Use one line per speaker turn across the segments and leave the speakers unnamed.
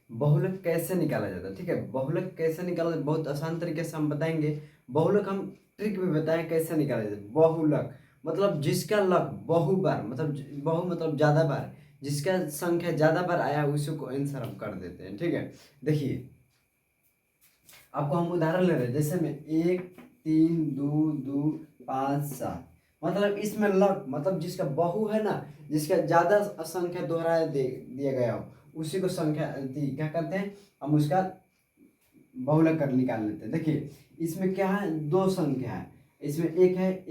बहुलक कैसे निकाला जाता है। ठीक है, बहुलक कैसे निकाला जाता है, बहुत आसान तरीके से हम बताएंगे। बहुलक हम ट्रिक भी बताएं कैसे निकाला जाता है। बहुलक मतलब जिसका लक बहु बार, मतलब बहु मतलब ज़्यादा बार, जिसका संख्या ज़्यादा बार आया उसी को आंसर हम कर देते हैं। ठीक है, देखिए आपको हम उदाहरण ले रहे हैं, जैसे में 1 3 2 2 5 7, मतलब इसमें लक मतलब जिसका बहु है ना, जिसका ज्यादा संख्या दोहराया दिया गया हो उसी को संख्या क्या कहते हैं, हम उसका बहुलक कर निकाल लेते हैं। देखिए इसमें क्या है, दो संख्या है, इसमें एक है,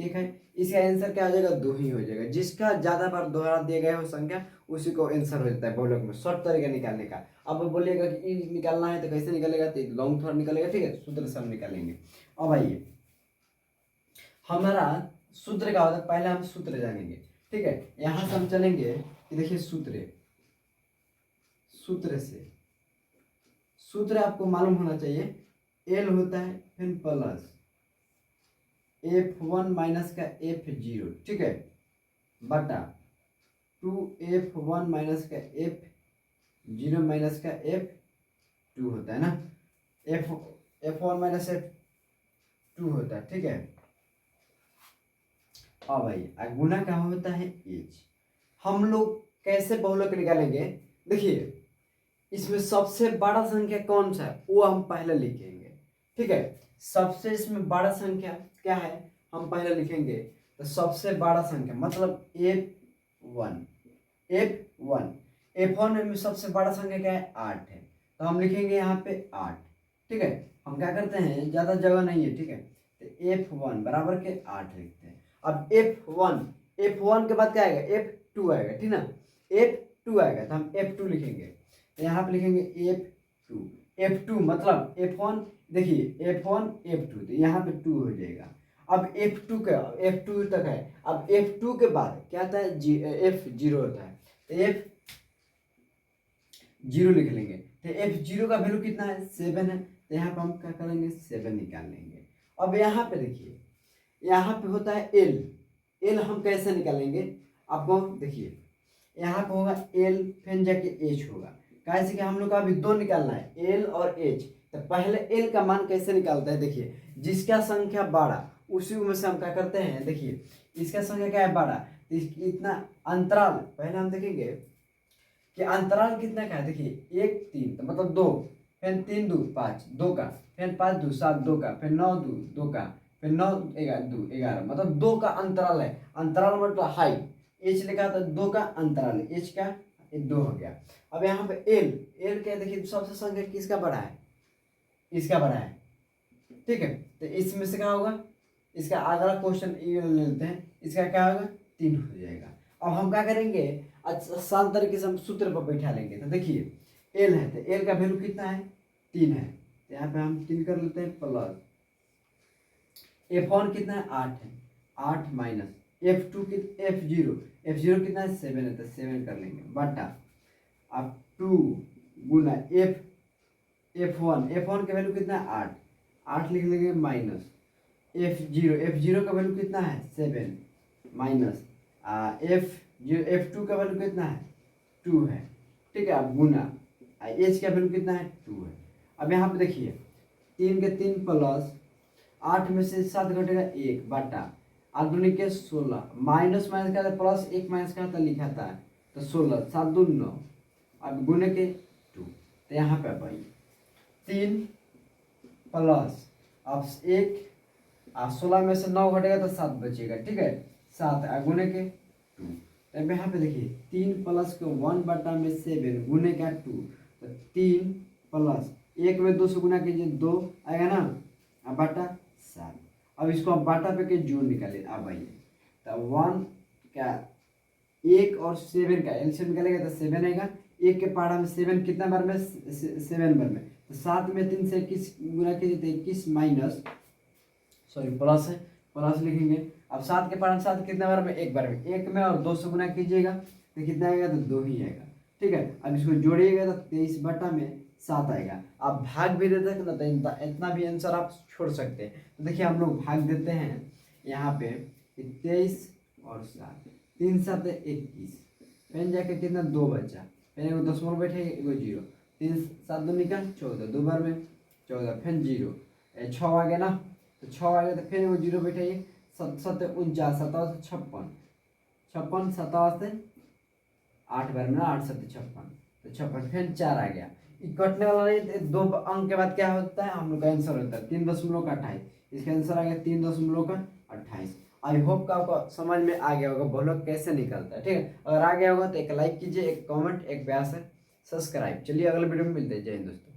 इसका आंसर क्या हो जाएगा, दो ही हो जाएगा। जिसका ज्यादा बार दोहरा दिया गया हो संख्या उसी को आंसर हो जाता है बहुलक में। शॉर्ट तरीका निकालने का। अब बोलिएगा कि ई निकालना है तो कैसे निकलेगा, तो लॉन्ग थोड़ा निकलेगा। ठीक है, सूत्र से हम निकालेंगे। अब आइए हमारा सूत्र क्या होता है, पहले हम सूत्र जानेंगे। ठीक है, यहां से हम चलेंगे कि देखिए सूत्र से सूत्र आपको मालूम होना चाहिए, एल होता है फिर प्लस F1 माइनस का F0। ठीक है, बटा 2F1 माइनस का F0 माइनस का F2 होता है ना, F1 माइनस F2 होता है। ठीक है, अब भाई गुना क्या होता है, एच। हम लोग कैसे बहुलक निकालेंगे, देखिए इसमें सबसे बड़ा संख्या कौन सा है वो हम पहले लिखेंगे। ठीक है, सबसे इसमें बड़ा संख्या क्या है हम पहले लिखेंगे। तो सबसे बड़ा संख्या मतलब F1 F1 में सबसे बड़ा संख्या क्या है, 8 है, तो हम लिखेंगे यहाँ पे 8। ठीक है, हम क्या करते हैं, ज़्यादा जगह नहीं है। ठीक है, तो F1 बराबर के 8 लिखते हैं। अब F1 के बाद क्या आएगा, F2 आएगा। ठीक ना, F2 आएगा तो हम F2 लिखेंगे। तो यहाँ पे लिखेंगे F2 मतलब F1, देखिए F1 F2, तो यहाँ पे 2 हो जाएगा। अब F2 तक है। अब F2 के बाद क्या आता है, F0 होता है, तो F0 लिख लेंगे। तो F0 का वैल्यू कितना है, 7 है, तो यहाँ पे हम क्या करेंगे, 7 निकाल लेंगे। अब यहाँ पे देखिए, यहाँ पे होता है एल हम कैसे निकालेंगे, आपको देखिए यहाँ पे होगा एल फिर जाके एच होगा। कैसे कि हम लोग का अभी दो निकालना है, एल और एच। तो पहले एल का मान कैसे निकालता है, देखिए जिसका संख्या बड़ा उसी में से हम क्या करते हैं, देखिए इसका संख्या क्या है, बड़ा, तो इतना अंतराल पहले हम देखेंगे कि अंतराल कितना का है। देखिए 1 3 तो मतलब 2, फिर 3 2 5 2 का, फिर 5 2 7 2 का, फिर 9 2 2 का, फिर 9 11 2 11, मतलब 2 का अंतराल है। अंतराल मतलब हाइट, एच लिखा था 2 का अंतराल, एच का 2 हो गया। अब यहाँ पे एल क्या, देखिए सबसे संख्या किसका बड़ा है, इसका बड़ा है। ठीक है, तो इसमें से क्या होगा, इसका अगला क्वेश्चन ये ले लेते हैं, इसका क्या होगा, 3 हो जाएगा। अब हम क्या करेंगे, आसान तरीके से हम सूत्र पर बैठा लेंगे। तो देखिए एल है, तो एल का वैल्यू कितना है, 3 है, तो यहाँ पे हम 3 कर लेते हैं प्लस F1 कितना है, 8 है, 8 माइनस F2 F0 कितना है, 7 है, तो 7 कर लेंगे बटा अब 2 गुना F1 का वैल्यू कितना है, 8 लिख लेंगे माइनस F0 का वैल्यू कितना है, 7 माइनस F2 का वैल्यू कितना है, 2 है। ठीक है, अब गुना एच का वैल्यू कितना है, 2 है। अब यहाँ पे देखिए 3 के 3 प्लस 8 में से 7 घटेगा 1 बटा 8 दूनी के 16 माइनस माइनस का प्लस 1 माइनस का लिखा था, तो 16 7 2 9, अब गुने के 2, तो यहाँ पे अब 3 प्लस अब 1 16 में से 9 घटेगा तो 7 बचेगा। ठीक है, 7 गुने के 2, तो यहाँ पे देखिए 3 प्लस के 1 बटा में 7 गुने का 2, तो 3 प्लस 1 में 2 से गुना कीजिए 2 आएगा ना, अब बटा 7। अब इसको आप बाटा पे के जोड़ निकालिए। अब आइए तो 1 क्या 1 और 7 का एलसीएम निकालेगा तो 7 आएगा। 1 के पहाड़ा में 7 कितना बार में, 7 बार में, तो 7 में 3 से 21 गुना कीजिए तो 21 माइनस सॉरी प्लस है, प्लस लिखेंगे। अब 7 के पाँच 7 कितने बार में, एक बार में, 1 में और 2 से गुना कीजिएगा तो कितना आएगा, तो 2 ही आएगा। ठीक है, अब इसको जोड़िएगा तो 23 बटा में 7 आएगा। आप भाग भी देते हैं ना, तो इतना भी आंसर आप छोड़ सकते हैं। तो देखिए हम लोग भाग देते हैं यहाँ पे 23 और 7, 3 7 21, फिर जाके कितना 2 बचा, फिर एगो दशमलव बैठे एगो 0, 3 7 दूनी का 14, 2 बार में 14, फिर 0, 6 आ गया ना, तो 6 आ गया तो फिर वो 0 बैठाइए, 7 7 49, 7 56, 56 7 से 8 बार में ना, 8 7 56, तो 56 फिर 4 आ गया। ये कटने वाला नहीं, 2 अंक के बाद क्या होता है, हम लोग का आंसर होता है 3.28। इसका आंसर आ गया 3.28। आई होप का आपको समझ में आ गया होगा बहुलक कैसे निकलता है। ठीक है, अगर आ गया होगा तो एक लाइक कीजिए, एक कमेंट, एक प्यार से सब्सक्राइब। चलिए अगले वीडियो में मिलते हैं। जय हिंद दोस्तों।